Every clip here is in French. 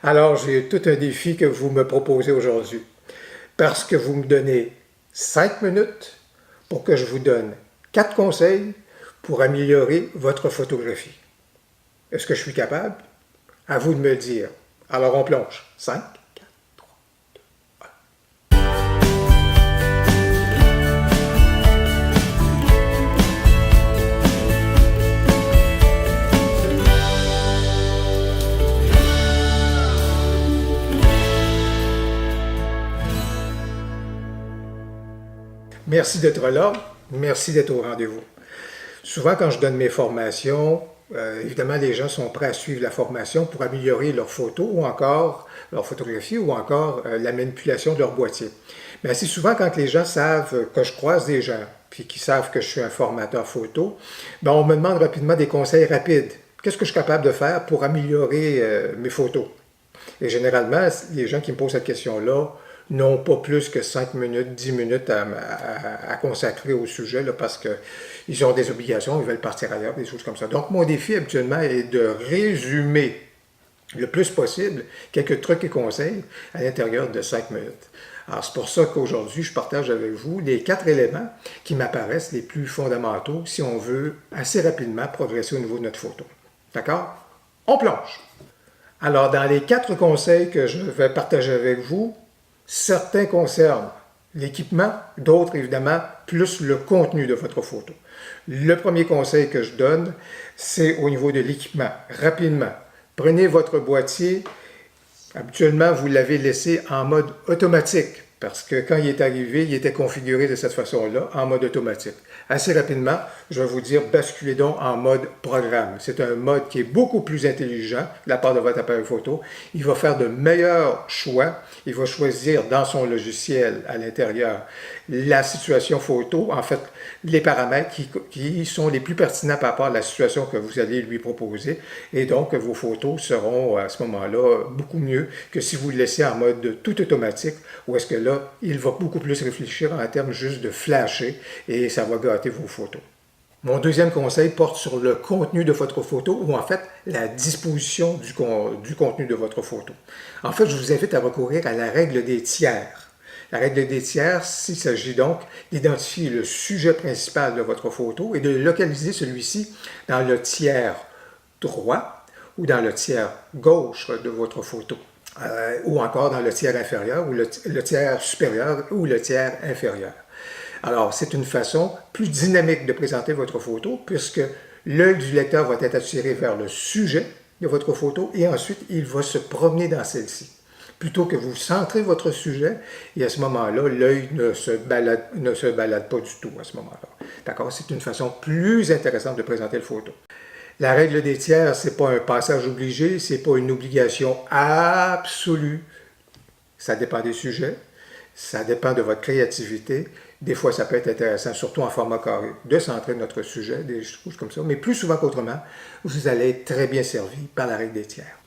Alors, j'ai tout un défi que vous me proposez aujourd'hui, parce que vous me donnez 5 minutes pour que je vous donne 4 conseils pour améliorer votre photographie. Est-ce que je suis capable? À vous de me le dire. Alors, on plonge. 5, 4, 3, 2, 1. Merci d'être là. Merci d'être au rendez-vous. Souvent, quand je donne mes formations, évidemment, les gens sont prêts à suivre la formation pour améliorer leurs photos ou encore leur photographie ou encore la manipulation de leur boîtier. Mais assez souvent, quand les gens savent que je croise des gens puis qu'ils savent que je suis un formateur photo, ben on me demande rapidement des conseils rapides. Qu'est-ce que je suis capable de faire pour améliorer mes photos? Et généralement, les gens qui me posent cette question-là n'ont pas plus que 5 minutes, 10 minutes à consacrer au sujet là, parce qu'ils ont des obligations, ils veulent partir ailleurs, des choses comme ça. Donc, mon défi habituellement est de résumer le plus possible quelques trucs et conseils à l'intérieur de 5 minutes. Alors, c'est pour ça qu'aujourd'hui, je partage avec vous les 4 éléments qui m'apparaissent les plus fondamentaux si on veut assez rapidement progresser au niveau de notre photo. D'accord? On plonge! Alors, dans les 4 conseils que je vais partager avec vous, certains concernent l'équipement, d'autres, évidemment, plus le contenu de votre photo. Le premier conseil que je donne, c'est au niveau de l'équipement. Rapidement, prenez votre boîtier. Habituellement, vous l'avez laissé en mode automatique parce que quand il est arrivé, il était configuré de cette façon-là, en mode automatique. Assez rapidement, je vais vous dire, basculez donc en mode programme. C'est un mode qui est beaucoup plus intelligent de la part de votre appareil photo. Il va faire de meilleurs choix. Il va choisir dans son logiciel à l'intérieur la situation photo, en fait, les paramètres qui sont les plus pertinents par rapport à la situation que vous allez lui proposer. Et donc, vos photos seront à ce moment-là beaucoup mieux que si vous le laissez en mode tout automatique, où est-ce que là, il va beaucoup plus réfléchir en termes juste de flasher et ça va gâter vos photos. Mon deuxième conseil porte sur le contenu de votre photo ou en fait la disposition du contenu de votre photo. En fait, je vous invite à recourir à la règle des tiers. La règle des tiers, il s'agit donc d'identifier le sujet principal de votre photo et de localiser celui-ci dans le tiers droit ou dans le tiers gauche de votre photo. Ou encore dans le tiers inférieur ou le tiers supérieur ou le tiers inférieur. Alors, c'est une façon plus dynamique de présenter votre photo puisque l'œil du lecteur va être attiré vers le sujet de votre photo et ensuite, il va se promener dans celle-ci. Plutôt que vous centrez votre sujet et à ce moment-là, l'œil ne se balade pas du tout à ce moment-là. D'accord? C'est une façon plus intéressante de présenter la photo. La règle des tiers, ce n'est pas un passage obligé, ce n'est pas une obligation absolue. Ça dépend des sujets, ça dépend de votre créativité. Des fois, ça peut être intéressant, surtout en format carré, de centrer notre sujet, des choses comme ça. Mais plus souvent qu'autrement, vous allez être très bien servi par la règle des tiers.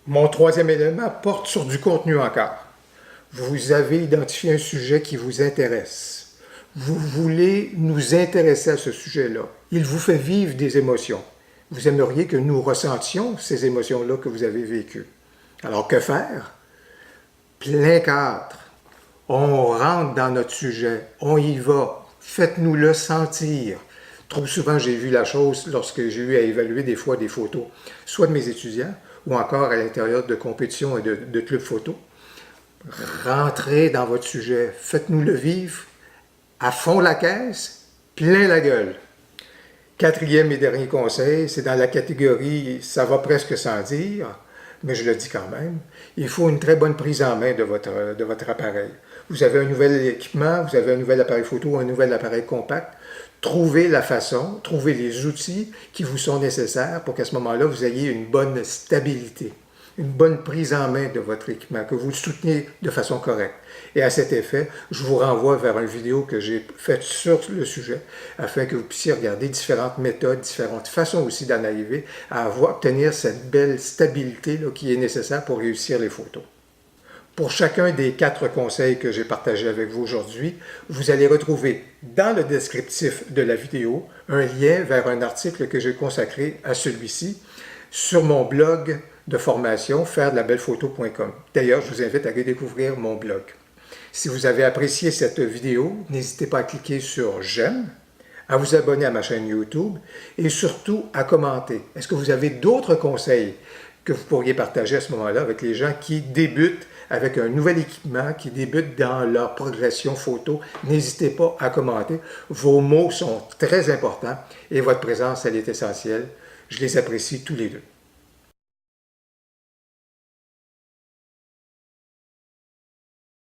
Mon troisième élément porte sur du contenu encore. Vous avez identifié un sujet qui vous intéresse. Vous voulez nous intéresser à ce sujet-là. Il vous fait vivre des émotions. Vous aimeriez que nous ressentions ces émotions-là que vous avez vécues. Alors, que faire? Plein cadre. On rentre dans notre sujet. On y va. Faites-nous le sentir. Trop souvent, j'ai vu la chose lorsque j'ai eu à évaluer des fois des photos, soit de mes étudiants, ou encore à l'intérieur de compétitions et de clubs photo. Rentrez dans votre sujet. Faites-nous le vivre. À fond la caisse, plein la gueule. Quatrième et dernier conseil, c'est dans la catégorie « ça va presque sans dire », mais je le dis quand même, il faut une très bonne prise en main de votre appareil. Vous avez un nouvel équipement, vous avez un nouvel appareil photo, un nouvel appareil compact. Trouvez la façon, trouvez les outils qui vous sont nécessaires pour qu'à ce moment-là, vous ayez une bonne stabilité, une bonne prise en main de votre équipement, que vous le souteniez de façon correcte. Et à cet effet, je vous renvoie vers une vidéo que j'ai faite sur le sujet afin que vous puissiez regarder différentes méthodes, différentes façons aussi d'en arriver à obtenir cette belle stabilité là, qui est nécessaire pour réussir les photos. Pour chacun des 4 conseils que j'ai partagés avec vous aujourd'hui, vous allez retrouver dans le descriptif de la vidéo un lien vers un article que j'ai consacré à celui-ci sur mon blog de formation fairedelabelephoto.com. D'ailleurs, je vous invite à aller découvrir mon blog. Si vous avez apprécié cette vidéo, n'hésitez pas à cliquer sur j'aime, à vous abonner à ma chaîne YouTube et surtout à commenter. Est-ce que vous avez d'autres conseils que vous pourriez partager à ce moment-là avec les gens qui débutent avec un nouvel équipement, qui débutent dans leur progression photo? N'hésitez pas à commenter. Vos mots sont très importants et votre présence, elle est essentielle. Je les apprécie tous les deux.